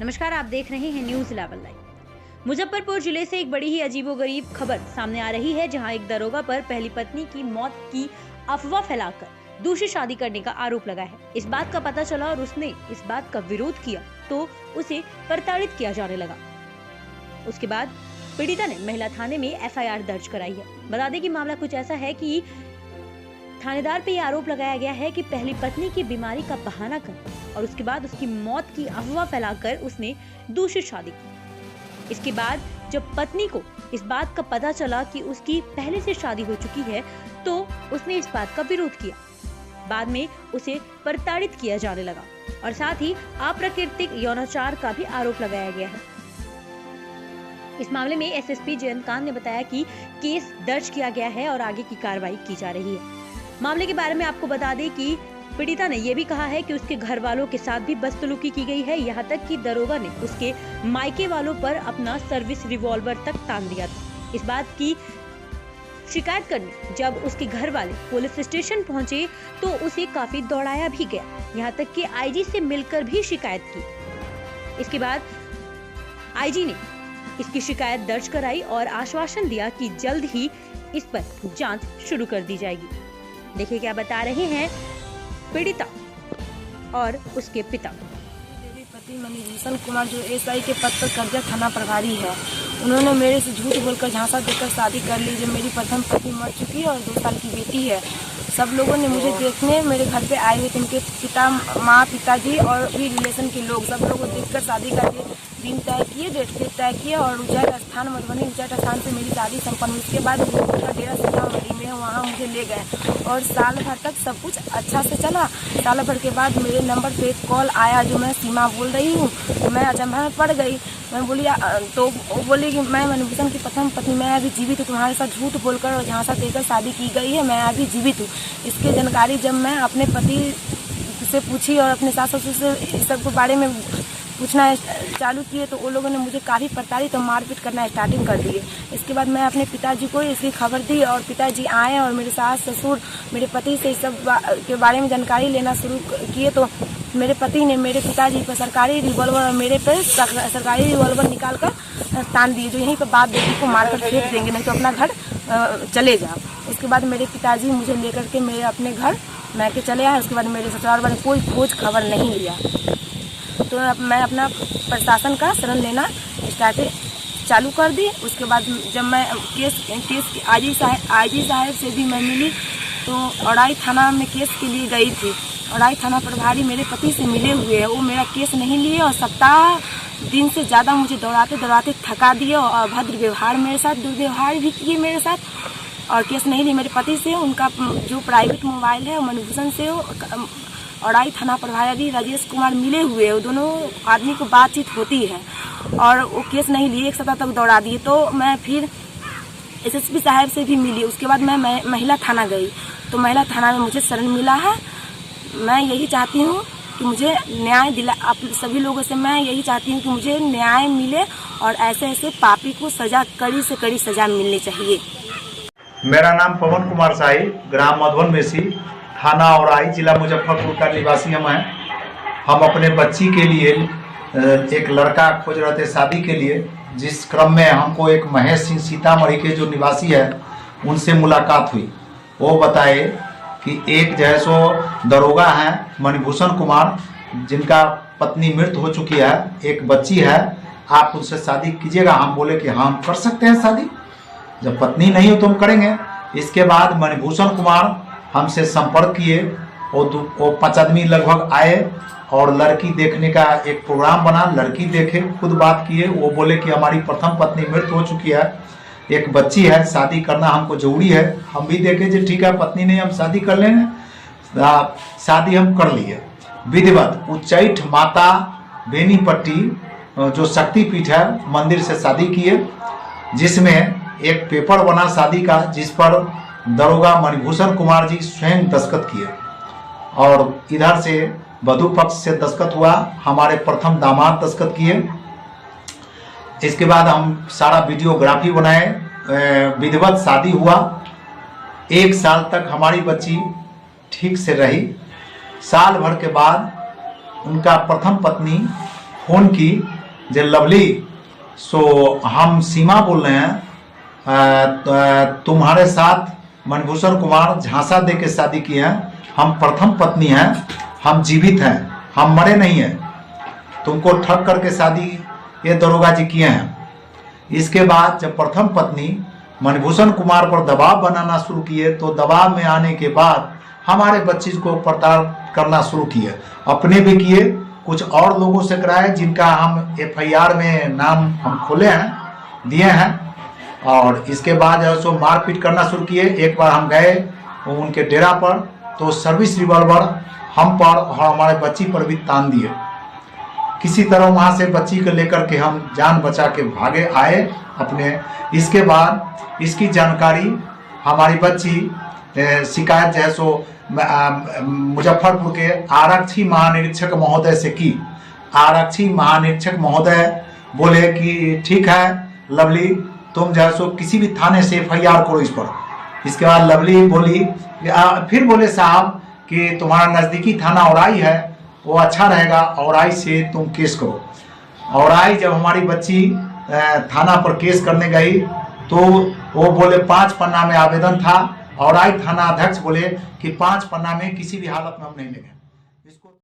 नमस्कार, आप देख रहे हैं न्यूज 11 लाइव। मुजफ्फरपुर जिले से एक बड़ी ही अजीबोगरीब खबर सामने आ रही है, जहां एक दरोगा पर पहली पत्नी की मौत की अफवाह फैलाकर दूसरी शादी करने का आरोप लगा है। इस बात का पता चला और उसने इस बात का विरोध किया तो उसे प्रताड़ित किया जाने लगा। उसके बाद पीड़िता ने महिला थाने में एफआईआर दर्ज कराई है। बता दें कि मामला कुछ ऐसा है कि थानेदार पे यह आरोप लगाया गया है कि पहली पत्नी की बीमारी का बहाना कर और उसके बाद उसकी मौत की अफवाह फैलाकर उसने दूसरी शादी की। इसके बाद जब पत्नी को इस बात का पता चला कि उसकी पहले से शादी हो चुकी है तो उसने इस बात का विरोध किया। बाद में उसे प्रताड़ित किया जाने लगा और साथ ही अप्राकृतिक यौनाचार का भी आरोप लगाया गया है। इस मामले में एसएसपी जयंतकांत ने बताया कि केस दर्ज किया गया है और आगे की कार्रवाई की जा रही है। मामले के बारे में आपको बता दें कि पीड़िता ने यह भी कहा है कि उसके घर वालों के साथ भी बदसलूकी की गई है। यहाँ तक कि दरोगा ने उसके मायके वालों पर अपना सर्विस रिवॉल्वर तक तान दिया था। इस बात की शिकायत करने जब उसके घर वाले पुलिस स्टेशन पहुंचे तो उसे काफी दौड़ाया भी गया, यहाँ तक कि आईजी से मिलकर भी शिकायत की। इसके बाद आईजी ने इसकी शिकायत दर्ज कराई और आश्वासन दिया कि जल्द ही इस पर जांच शुरू कर दी जाएगी। देखिए क्या बता रहे हैं पीड़िता और उसके पिता। मेरे पति मणिभूषण कुमार जो एसआई के पद पर कर्जा थाना प्रभारी है, उन्होंने मेरे से झूठ बोलकर झांसा देकर शादी कर ली। जो मेरी प्रथम पत्नी मर चुकी है और 2 साल की बेटी है। सब लोगों ने मुझे देखने मेरे घर पे आए हुए थे। उनके पिता, माँ, पिताजी और भी रिलेशन के लोग, सब लोग देखकर शादी करके दिन तय किए, डेट तय किए और उज्जैन स्थान मधुबनी उज्जैन स्थान से मेरी शादी संपन्न हुई। उसके बाद मेरा डेरा सीतामढ़ी में वहाँ मुझे ले गए और साल भर तक सब कुछ अच्छा से चला। साल भर के बाद मेरे नंबर पे एक कॉल आया, जो मैं सीमा बोल रही हूँ। मैं अचंभा में पड़ गई। मैं बोली तो वो बोली कि मैं मणिभूषण की प्रथम पत्नी, मैं अभी जीवित हूँ। तुम्हारे साथ झूठ बोलकर और झांसा देकर शादी की गई है, मैं अभी जीवित हूँ। इसकी जानकारी जब मैं अपने पति से पूछी और अपने सास ससुर से इस सब के बारे में पूछना चालू किए तो वो लोगों ने मुझे काफ़ी प्रताड़ित और मारपीट करना स्टार्टिंग कर दिए। इसके बाद मैं अपने पिताजी को इसकी खबर दी और पिताजी आए और मेरे सास ससुर मेरे पति से इस सब के बारे में जानकारी लेना शुरू किए तो मेरे पति ने मेरे पिताजी पर सरकारी रिवॉल्वर और मेरे पे सरकारी रिवॉल्वर निकाल कर तान दिए, जो यहीं पर बाप बेटी को मारकर फेंक देंगे, नहीं तो अपना घर चले जाओ। उसके बाद मेरे पिताजी मुझे लेकर के मेरे अपने घर मैके चले आए। उसके बाद मेरे ससुराल वाले कोई खोज खबर नहीं लिया। तो मैं अपना प्रशासन का शरण लेना चालू कर दी। उसके बाद जब मैं केस आईजी साहब से भी मैं मिली तो औड़ाई थाना में केस के लिए गई थी। औड़ाई थाना प्रभारी मेरे पति से मिले हुए हैं, वो मेरा केस नहीं लिए और सप्ताह दिन से ज़्यादा मुझे दौड़ाते दौड़ाते थका दिए और अभद्र व्यवहार मेरे साथ, दुर्व्यवहार भी किए मेरे साथ और केस नहीं ली मेरे पति से। उनका जो प्राइवेट मोबाइल है मणिभूषण से औड़ाई थाना प्रभारी राजेश कुमार मिले हुए, वो दोनों आदमी को बातचीत होती है और वो केस नहीं लिए, 1 सप्ताह तक दौड़ा दिए। तो मैं फिर एसएसपी साहब से भी मिली। उसके बाद मैं महिला थाना गई तो महिला थाना में मुझे शरण मिला है। मैं यही चाहती हूँ कि मुझे न्याय दिला, आप सभी लोगों से मैं यही चाहती हूँ कि मुझे न्याय मिले और ऐसे ऐसे पापी को सजा, कड़ी से कड़ी सजा मिलनी चाहिए। मेरा नाम पवन कुमार शाही, ग्राम मधुबन मेसी, थाना औड़ाई, जिला मुजफ्फरपुर का निवासी हम अपने बच्ची के लिए एक लड़का खोज रहे थे शादी के लिए। जिस क्रम में हमको एक महेश सिंह सीतामढ़ी के जो निवासी है उनसे मुलाकात हुई। वो बताए कि एक जो है सो दरोगा हैं मणिभूषण कुमार, जिनका पत्नी मृत हो चुकी है, एक बच्ची है, आप उनसे शादी कीजिएगा। हम बोले कि हाँ हम कर सकते हैं शादी, जब पत्नी नहीं हो तो हम करेंगे। इसके बाद मणिभूषण कुमार हमसे संपर्क किए और 5 आदमी लगभग आए और लड़की देखने का एक प्रोग्राम बना। लड़की देखे, खुद बात किए। वो बोले कि हमारी प्रथम पत्नी मृत हो चुकी है, एक बच्ची है, शादी करना हमको जरूरी है। हम भी देखे जो ठीक है, पत्नी नहीं, हम शादी कर लेंगे। शादी हम कर लिए विधिवत उच्चैठ माता बेनीपट्टी जो शक्तिपीठ है मंदिर से शादी किए, जिसमें एक पेपर बना शादी का, जिस पर दरोगा मणिभूषण कुमार जी स्वयं दस्तखत किए और इधर से वधू पक्ष से दस्तखत हुआ, हमारे प्रथम दामाद दस्तखत किए। इसके बाद हम सारा वीडियोग्राफी बनाए, विधिवत शादी हुआ। 1 साल तक हमारी बच्ची ठीक से रही। साल भर के बाद उनका प्रथम पत्नी फोन की जे लवली, सो हम सीमा बोल रहे हैं, तुम्हारे साथ मणिभूषण कुमार झांसा दे के शादी किए हैं। हम प्रथम पत्नी हैं, हम जीवित हैं, हम मरे नहीं हैं। तुमको ठग करके शादी ये दरोगा जी किए हैं। इसके बाद जब प्रथम पत्नी मणिभूषण कुमार पर दबाव बनाना शुरू किए, तो दबाव में आने के बाद हमारे बच्ची को पड़ताल करना शुरू किए। अपने भी किए, कुछ और लोगों से कराए, जिनका हम FIR में नाम हम खोले हैं, दिए हैं। और इसके बाद जो सो मारपीट करना शुरू किए। एक बार हम गए उनके डेरा पर, तो सर्विस रिवॉल्वर हम पर और हमारे बच्ची पर भी तान दिए। किसी तरह वहाँ से बच्ची को लेकर के हम जान बचा के भागे आए अपने। इसके बाद इसकी जानकारी हमारी बच्ची शिकायत जो है सो मुजफ्फरपुर के आरक्षी महानिरीक्षक महोदय से की। आरक्षी महानिरीक्षक महोदय बोले कि ठीक है लवली, तुम जो है सो किसी भी थाने से FIR करो इस पर। इसके बाद लवली बोली, फिर बोले साहब कि तुम्हारा नज़दीकी थाना औराई है, वो अच्छा रहेगा, औराई से तुम केस करो। औराई जब हमारी बच्ची थाना पर केस करने गई, तो वो बोले 5 पन्ना में आवेदन था। औराई थाना अध्यक्ष बोले कि 5 पन्ना में किसी भी हालत में हम नहीं लेंगे।